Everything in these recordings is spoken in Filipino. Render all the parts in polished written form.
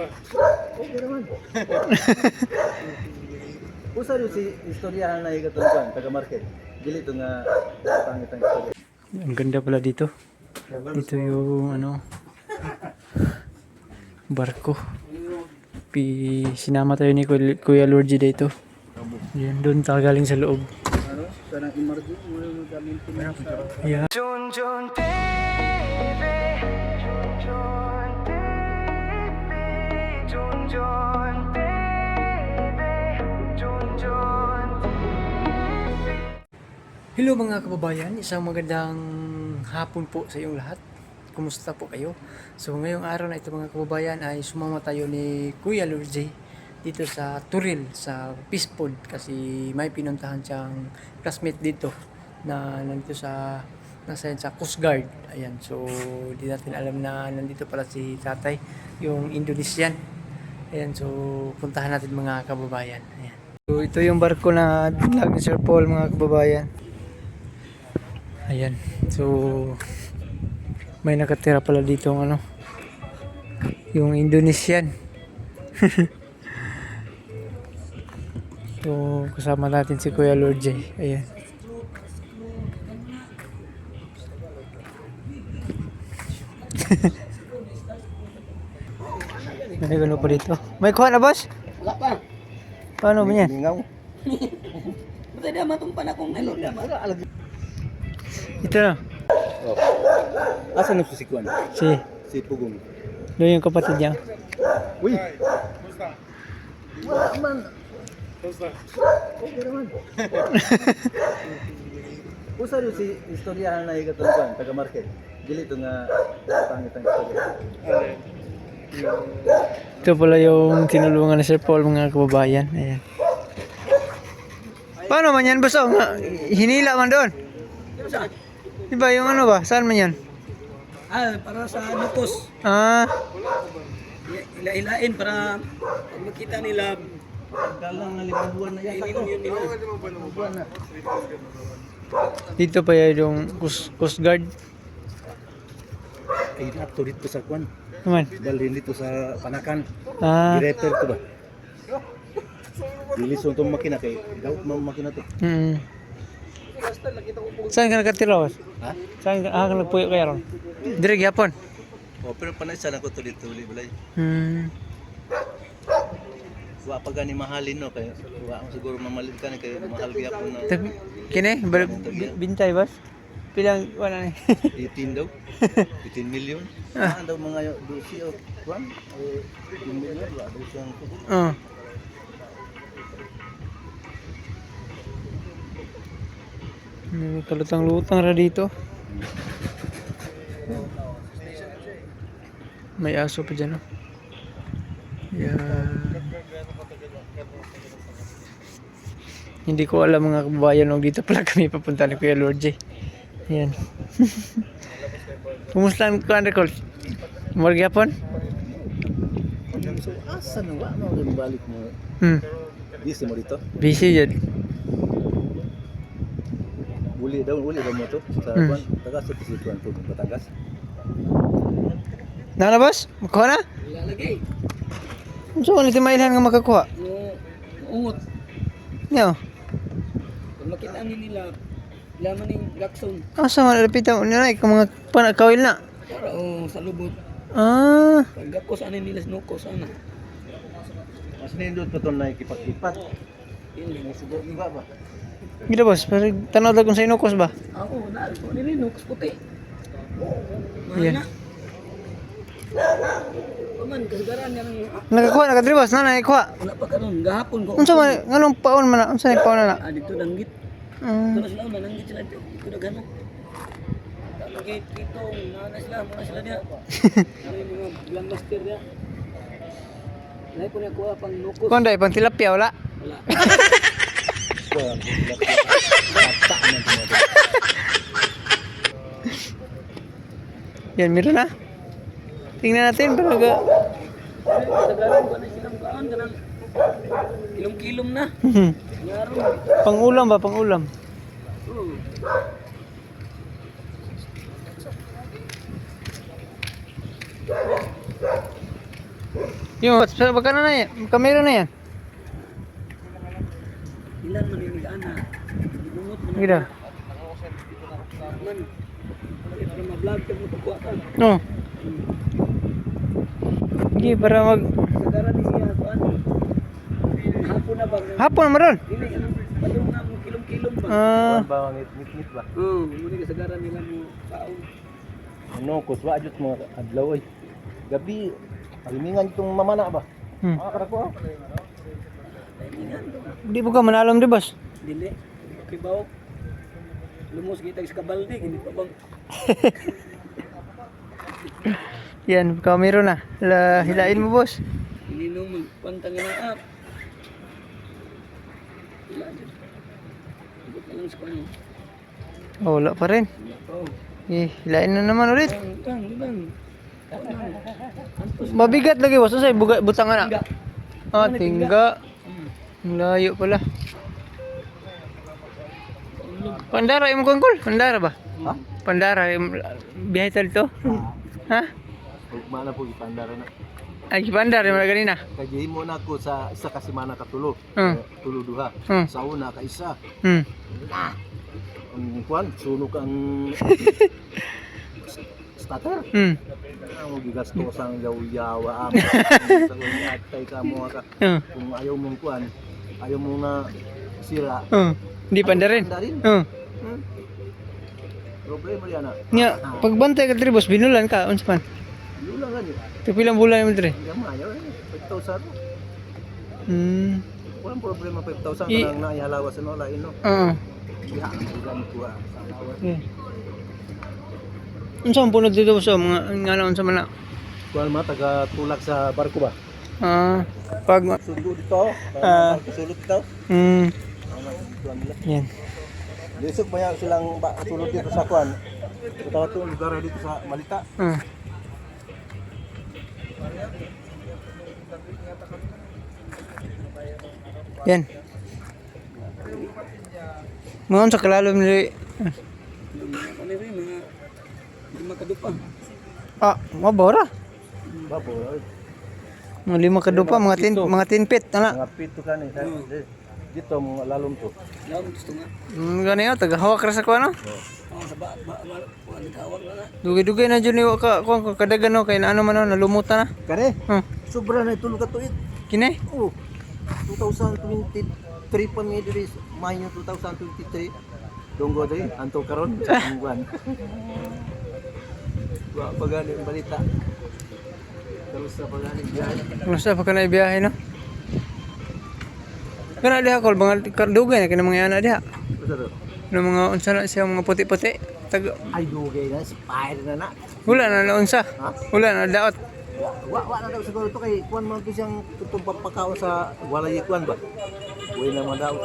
Okay naman. Usa rin si istoryahan na ikaton kan taga market. Dili to nga pangit ang istorya. Ang ganda pala dito. Dito yung ano barko. Sinama tayo ni Kuya Lorgy dito. Yan doon tayo galing sa loob. Ano? Kanang emergency mo gamin sa Yeah. Hello mga kababayan, isang magandang hapon po sa iyong lahat. Kumusta po kayo? So ngayong araw na ito mga kababayan ay sumama tayo ni Kuya Lorgy dito sa Turil, sa Peaceful kasi may pinuntahan siyang classmate dito na nandito nasa Coast Guard. Ayan, so di natin alam na nandito pala si tatay, yung Indonesian. Ayan, so puntahan natin mga kababayan. Ayan. So ito yung barko na vlog ni Sir Paul mga kababayan. Ayan, so may nakatira pala dito ng ano, yung Indonesian. So kasama natin si Kuya Lorgy. Ayan. May gano pa dito. May kuha na boss? Wala pa. Paano ba yan? Lingaw. Buti naman itong panakong ano naman. Ito na. Oh. Asa na si Kwan? Si Pugong. Doon yung kapatid niya. Uy. Wala man. Okay naman. Usa rin si istoryahan na ikaton kan taga market. Dili to nga pangit ang istorya. Ito pala yung tinulungan ni Sir Paul mga kababayan. Ayan. Paano man yan boss? Oh, hinila man doon. Diba yung ano ba? Saan man yan? Para sa nukos. Ila-ilain para pag makita nila Galang na 5 buwan na yata to. yun nila. Buwan na. Dito pa yan yung Coast Guard. Ay ato dito sa Kwan. Naman. Dalhin dito sa Panakan. Ah. Director to ba? Dilison tong makina kay daw makina to. Saan ka nakatira boss? Ha? Saan ka nagpuyo kaya ron? Dire gyapon. Oh, pero panay sana ko to dito balay. Wa pa gani mahalin no kay wa mo siguro mamalit ka ni kay mahal gyapon na. Kini bintay boss. Pilang wala ni. 18 daw. 18 million. Ah, daw mga dosi o Kwan. 18 million wa daw siyang Kalutang-lutang ra dito. May aso pa dyan, oh. Yan. Hindi ko alam mga kababayan nung dito pala kami papunta ni Kuya Lorgy. Yan. Kumusta ang kuan record? Magyapon? So asa na wa mo balik mo. Busy mo dito. Busy yan. Uli daw mo to sa Kwan. Tagas sa Kwan to Batangas. Na boss? Makuha na? Ilalagay. So, ano ito mailhan nga makakuha? Ungot. Nyo? Pag makita nila, laman yung lakson. Asa man lapitan mo na mga panakawil na? Para sa lubot. Pag gapos ano nila nukos sana. Mas nindot pa to na ikipat-kipat. Hindi mo siguro. Iba ba? Gila boss, pero tanaw lang kung sa inukos ba? Oo, naalpo nila nukos puti. Yeah. Mahal na. Paman, kasagaran ka ng... Nakakuha, nakadri boss, na nakakuha. Wala pa karon gahapon ko. Unsa man, nganong paon man na? Unsa paon na? Dito danggit. Ito na sila, nanggit sila dito. Ito na gano'n. Nanggit dito, muna sila niya. Ano yung mga grandmaster niya. Lahi po niya kuha pang nukos. Kung day, pang tilapia, wala? Wala. Yan, meron na. Tingnan natin, paraga. Kasagaran ko na silang paan. Kilom-kilom na. Ngaron. Pang-ulam ba, pang-ulam? Oo. Yung, baka na yan. Kamera na yan. Ilan man yung ana. Ibungot man. Gida. Man. Ito ma-vlog ka mo kuha ka. No. Sige, para mag... Sagara ni siya kuan. Hapon na ba? Hapon naman ron. Dili padung na mo kilom-kilom ba? Ah, Ba ngit ba? Oo, muna ka sagara nila mo taon. Ano kuswa jud mga adlaw ay. Gabi alimingan itong mamana ba? Kada ko. di po ka manalom di bas. Dili. Kibaw. Lumos kita sa kabalde, hindi pa bang Yan, kamera na. Hilain mo boss. ininom magpantang na up. Wala dyan. Ibig ka lang sa kanya. Oh, wala pa rin. Oo. Hilain na naman ulit. Tang. Mabigat lagi boss. Sa butangan na. Tingga. Ah, tingga. Ang layo pala. Pandara yung kongkol. Pandara ba? Ha? Pandara yung biyahe tal to. Ha? Mana po ipandara na. Ay, pandara yung mga ganina. Kaya mo na ko sa isa ka semana katulo. Tulo duha. Sa una ka isa. Ang kuan sunog ang starter. Ang gigasto sang yaw-yawa ang atay ka mo ka. Kung ayaw mong kuan, ayaw mong na sira. Hindi pandarin. Pandarin. Problema yan na. Nga, pagbantay ka diri boss, binulan ka unsa man? Yun lang ani. Pilang bulan mo diri? Gamayo 5,000. Walang problema 5,000 ka nang naihalawa sa nola ino. Oo. Ya, ang kuha. Unsa man punod dito sa mga ngano unsa man na? Kuan ma taga tulak sa barko ba? Pag Sundo dito. Sulod dito. yan. Lisod ba silang sulod dito sa kuan? Ito itong lugar dito sa Malita. Yan. Mga unsa kalalom ni Ano rin, mga lima kadupa. mabora. Babo. Mga 5 kadupa, mga 10 feet ana. Mga pito ka ni dito mga lalom to. Lawan gusto nga. Gani yo taga hawak ra sa kuan no. Sa mga nagawag na. Dugay-dugay na jud ni ka kuan kadagan no kay ano man no nalumutan na. Kare? Sobra na itulog ka tuig. Kini? Oh. 2023 pa mi diri Mayo 2023. Donggo diri anto karon sa buwan. Wa pagani ang balita. Terus sa pagani biyahe. Unsa pa kana ibiyahe no? Kana diha kol mga dugay na kini mga ana diha. Usa to? No mga unsa na siya mga puti-puti. Tag Ay dugay na spider na. wala na unsa. Wala na daot. Wa na daw siguro to kay kuan man to siyang tutong papakaw sa walay kuan ba. Uy na man daw.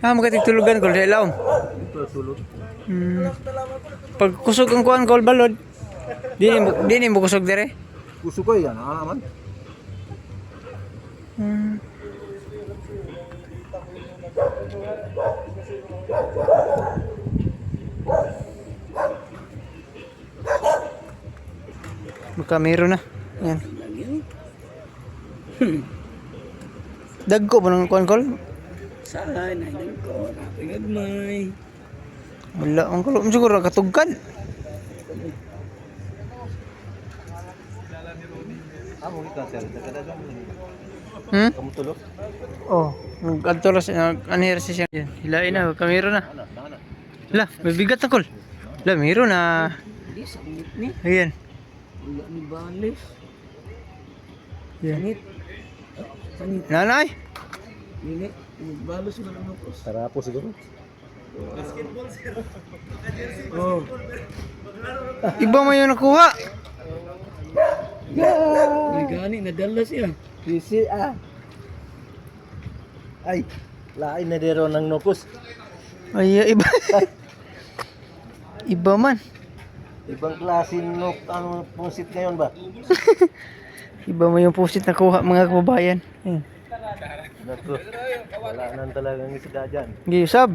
Magatigtulugan kol sa ilawom. Ito sulod. Pag kusog ang kuan kol balod. Dini mo kusog dire. Kuso ko yan, naman. Kamera na. Yan. Dagko mo ng kuan kol? Saan? Ay, ko. Pingagmay. Wala ang kol. Siguro katugkad. Amo kita sir, kadang kamu tulog. Oh, nag-adto anher siya. Yan. Hilain na kamera na. La, may bigat na kol. La, meron na. Hindi, sangit ni. Ayan. Wala ni balis. Yan. Sangit. Nanay. Hindi. Balos mo lang ako. Tarapo siguro. Oh. Iba mo yung nakuha. May gani, nadala siya. Sisi Ay, lain na dero ng nukos. Ay, iba. Iba man. Ibang klase nuk ang pusit ngayon ba? Iba mo yung pusit nakuha mga kababayan. Ayan. Naku, wala nang talagang isda dyan. Gisab.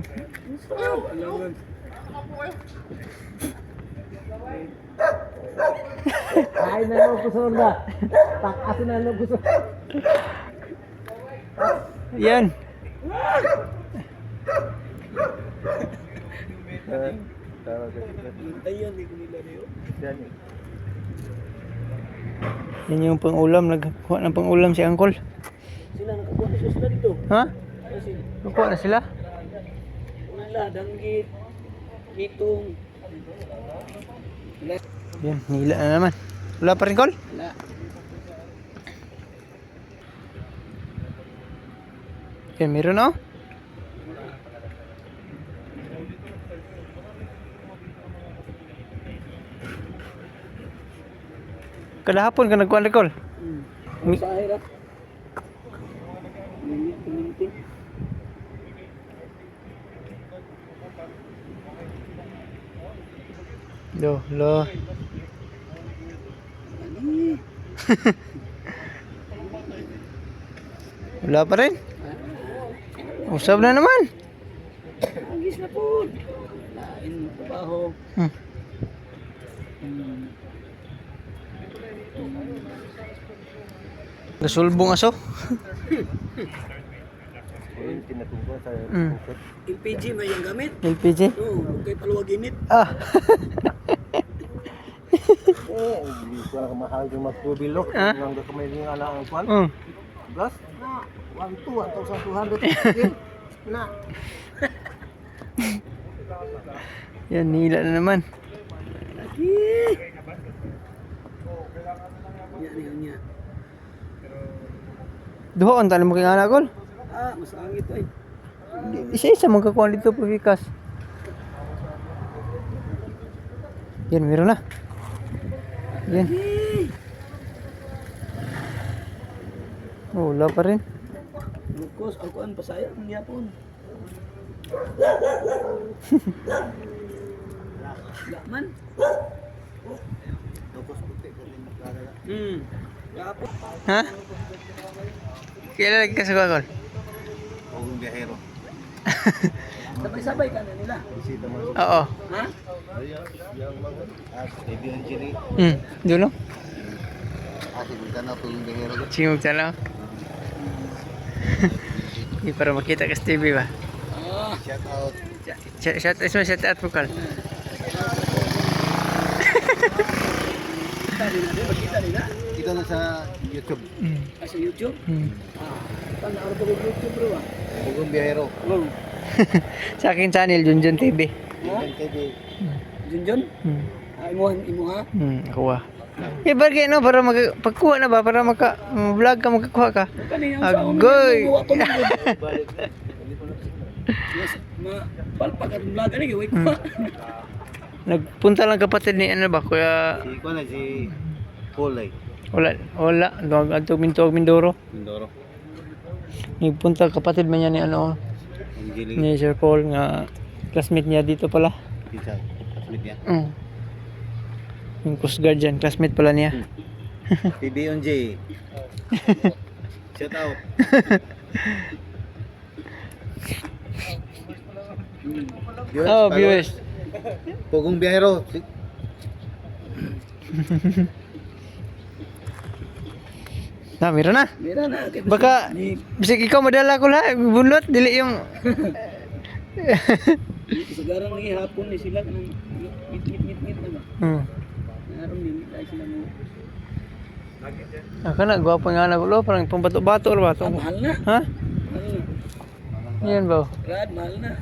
Ay na lo gusto na. Takasin na lo gusto. Yan. Ayun, di ko nila niyo. Yan yung pang-ulam. Nagkuha ng pang-ulam si Uncle. Sila nakakuha na sila dito. Ha? Kasi Nagkuha na sila? wala danggit. Bitong. Wala. Yan, nila na naman. Wala pa rin, Col? Wala. Yan, meron na, oh. Kada hapon ka nagkuha na, Col? Sa hirap. Minit. Lo. Wala pa rin. Usap na naman. Agis na po. Lain mo trabaho. Nasulbong aso. Yung tinatungkol sa bukit. LPG may yung gamit. LPG. Oo, kay paluwag init. Ah. Hindi ko lang mahal yung magpubilo. Ah? Nang kamay yung anak ang kwan. Gas? 1,200. Na. Yan, nila na naman. Lagi. Niya. Duha ang tali mo kay anak, Col. Masangit ay. Isa-isa magkakuha dito po Vikas. Yan, meron na. Yan. Oh, wala pa rin. Lukos, ang kuan pasaya ang yapon. Lakman. Lukos puti ko rin magkakala. Yapon. Ha? Kailan lagi ka sa Col? Huwag biyahero. Sabay-sabay ka na nila. Bisita mo. Oo. Ha? Ayun, yung mga baby Anjali. Dulo? Sige ka na po yung biyahero. Singog sana. Hindi para makita ka sa TV ba? Shout out. Shout out po, Col. Kita nila. Kita na sa YouTube. Sa YouTube. Tanda ko sa YouTube bro. Huwag biyahero. Sa akin channel, Junjun TV. Yung TV. Junjun. Imo ha. Ako ah. Eh, bagay no, para pagkuha na ba, para vlog ka, magkakuha ka. Agoy! Yes, palpak at vlog ani gawin ko. Nagpunta lang kapatid ni ano ba, kuya, Si ko na si Paul ay. wala, Tug Mindoro. Mindoro. Nagpunta kapatid man niya ni ano, Anjali. ni Sir Paul, nga classmate niya dito pala. Pizza. Kaslit niya. Yung Coast Guard dyan, classmate pala niya. PB Onj. Shout out. Oh, viewers. Pugong biyahero. Meron na. Mira na kay Baka, bisig ikaw madala ko lang, bunot, dili yung... Segarang ni hapon ni sila kanang ngit na ba. Naron ni ay sila mo. Ako na, gwapo nga na gulo, parang pambato-bato or bato. Mahal na. Ha? Mahal na. Yan ba? Brad, mahal na.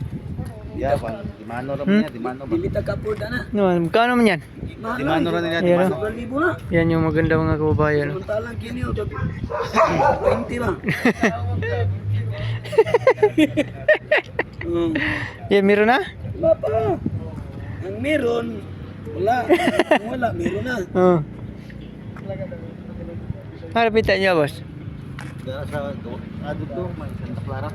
Ya, pan. Di mano ra niya, di mano ba? Dili ta kapurda na. Naman, magkano man yan? Mahal Di mano ra niya, di Yan. mano. 1,000 na. Yan yung maganda mga kababayan. Samantalang kini o 20 lang. Yan, meron na? Wala pa. Ang meron, wala. Ang wala, meron na. Harapitan niya, boss. Dara sa adto may Santa Clara.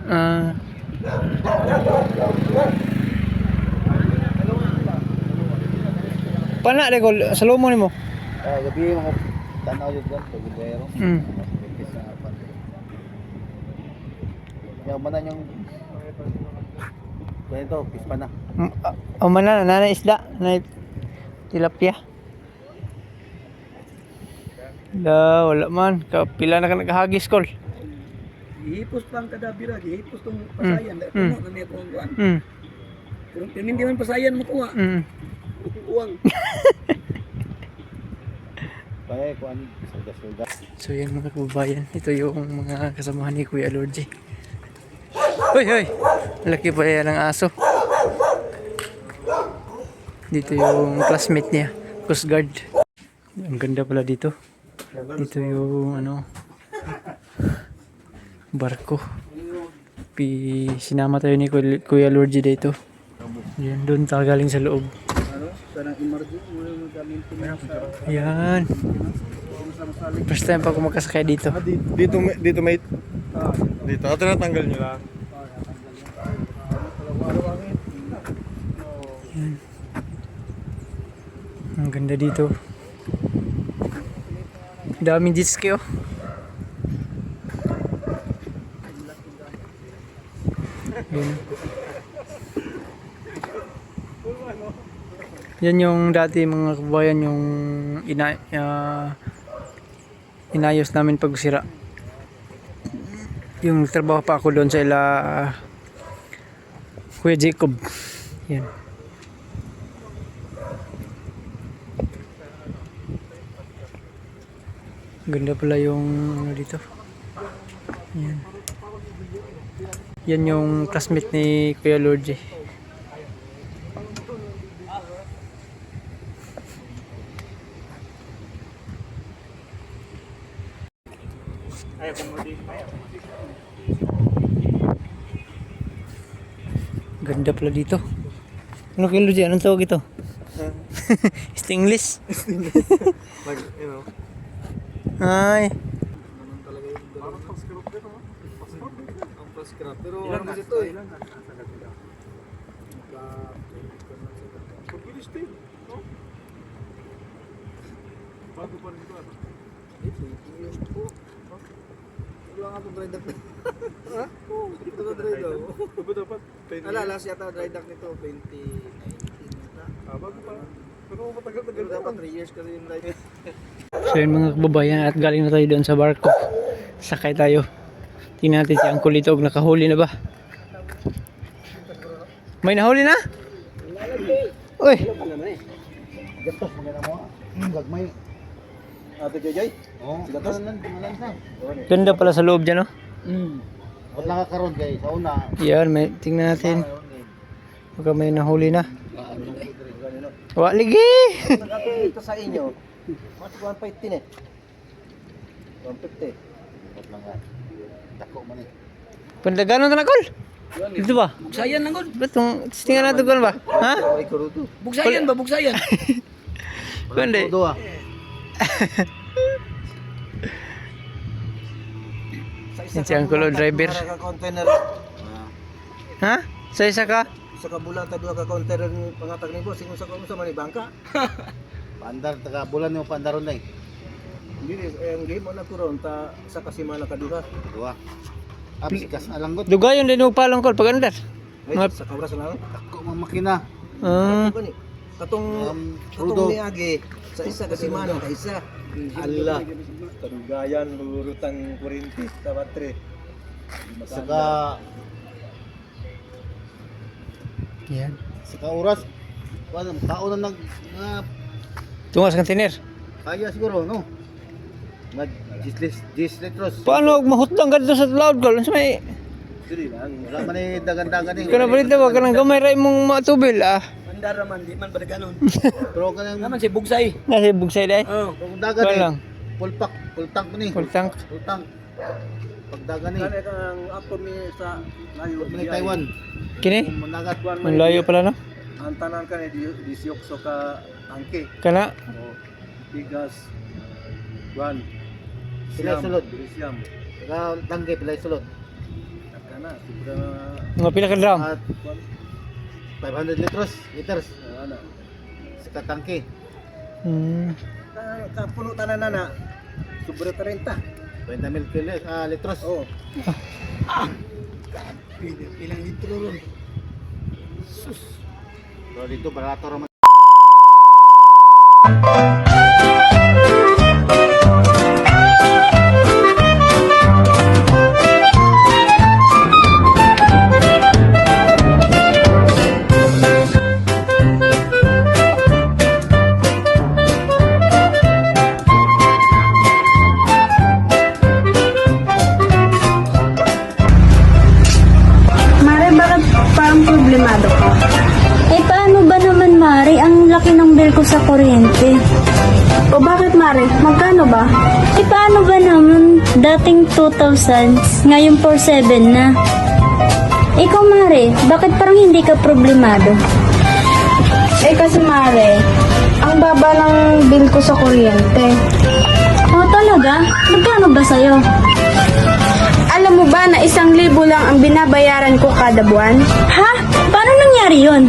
Pana, Regol, sa lomo ni mo. Gabi mga tanaw jud gan pag biyahero. Yung mana yung ganito, pispa na. O man na, nanay isda, nanay tilapia. Wala man. Pila na ka nagahagis, Kol. Gihipos pang kadabira, gihipos tong pasayan. Dahil puno na niya kung kuhan. Mm. Pero hindi man pasayan mo kuha. Mm. Uwang. Kaya kuan sugas-sugas. So yan mga kababayan, ito yung mga kasamahan ni Kuya Lordy. Hoy, hoy! Laki pa yan ng aso. Dito yung classmate niya, Coast Guard. Ang ganda pala dito. Dito yung ano, barko. Sinama tayo ni Kuya Lordy dito. Yan, doon tayo galing sa loob. Sanang emergency mo yung maintenance sa Yan. First time pa ako makasakay dito. Dito mate. Dito tinatanggal niyo lang. Yan. Ang ganda dito. Daming jet ski oh. Yan. Yan yung dati mga kabayan yung inayos namin pag sira. Yung trabaho pa ako doon sa Kuya Jacob. Yan. Ganda pala yung ano dito. Yan. Yan yung classmate ni Kuya Lordy. Ganda pala dito. Ano Kuya Lordy? Anong tawag ito? Stingless? Like, you know. Ay. Parang paskrap din, no? Ang paskrap. Pero Ilan ano kasi kasi to, to eh? Pagbilis din, no? Bago pa rin ito, ano? Wala nga itong dry dock. Ha? Oo, Ito na dry dock. Diba dapat? Ala, last yata dry dock nito, 2019 yata. Bago pa. Pero matagal-tagal Pero dapat 3 years kasi yung dry dock. So yun mga kababayan, at galing na tayo doon sa barko. Sakay tayo. Tingnan natin si Uncle Litog, nakahuli na ba? May nahuli na? Uy! Gatos, maganda mo. Gagmay. Ate Jay? Oo. Gatos? Malan sa. Ganda pala sa loob dyan, no? Ba't nakakaroon kayo? Sa una. Yan, tingnan natin. Baka may nahuli na. Waligi! Ito sa inyo. Mas 150 eh. 150. Ba't lang nga. Dako man eh. Pandagano na Kol? Dito ba? Bugsayan lang gud. Ba't itong tingnan natin Kol ba? Ha? Ay, kuruto. Bugsayan ba, bugsayan? Kundi. Kuruto ah. Yan si Uncle O, driver. Container. Ha? Sa isa ka? Sa kabulan ta duha ka container ni pangatag ni boss, ingon sa ko sa man bangka. Pandar taga bulan yung pandaron na eh. Hindi ang game na kuron ta sa kasimana ka duha. Duha. Absikas alanggot. Dugayon din yung palong Kol pag andar. Ay, sa kabras lang. Ako mang makina. Ah. Katong katong niagi sa isa kasimana ka isa. Allah. Kadugayan lurutang kurinti sa batre. Saka Yan. saka oras. Kuan taon na Tungas container. kaya siguro no. Nag 10 litros. Paano mahutlang ka dito sa loud Kol? Ano may... Dili lang. Wala man ni dagan-dagan eh. Kana balita ba? Kanang gamay ray mong matubil ah. Mandara man, di man ba ganon. Pero kanang Naman si bugsay. Nasa bugsay day. Oh. kung dagan Kuan eh. lang. Full tank mo ni. Full tank. Full tank. Pag dagan eh. Kani kang ako mi sa layo ni Taiwan. Kini? Managat Ang layo pala no? ang tanan ka ni 18 ka angke. Kana? O bigas. Juan. Pilay sulod. Siyam. Saka tangke pilay sulod. Kana sobra Mga pila ka drum? at 500 liters. Ana. Saka tangke. Puno tanan na sobra 30. 20 mil litros. Oh. Ilang litro ron. Pero dito barato raman. kuryente. O bakit, Mare? Magkano ba? E paano ba naman dating 2,000, ngayon 4,700 na? Ikaw, Mare, bakit parang hindi ka problemado? Eh kasi, Mare, ang baba ng bill ko sa kuryente. O talaga? Magkano ba sa'yo? Alam mo ba na 1,000 lang ang binabayaran ko kada buwan? Ha? Paano nangyari yun?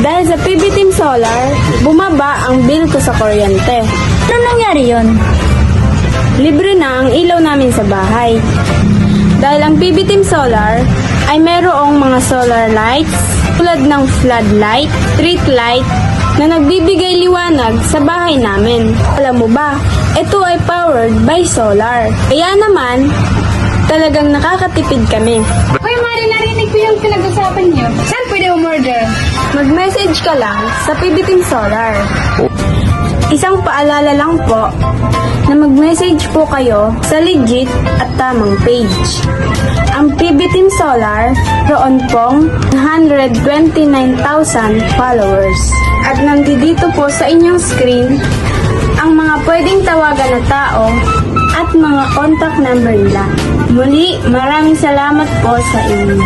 Dahil sa PB Team Solar, bumaba ang bill ko sa kuryente. Paano nangyari yun? Libre na ang ilaw namin sa bahay. Dahil ang PB Team Solar ay merong mga solar lights tulad ng floodlight, street light na nagbibigay liwanag sa bahay namin. Alam mo ba, ito ay powered by solar. Kaya naman, talagang nakakatipid kami. Hoy, Mari, narinig ko yung pinag-usapan niyo. Saan pwede umorder? Mag-message ka lang sa PB Team Solar. Isang paalala lang po na mag-message po kayo sa legit at tamang page. Ang PB Team Solar, roon pong 129,000 followers. At nandito po sa inyong screen ang mga pwedeng tawagan na tao at mga contact number nila. Muli, maraming salamat po sa inyo.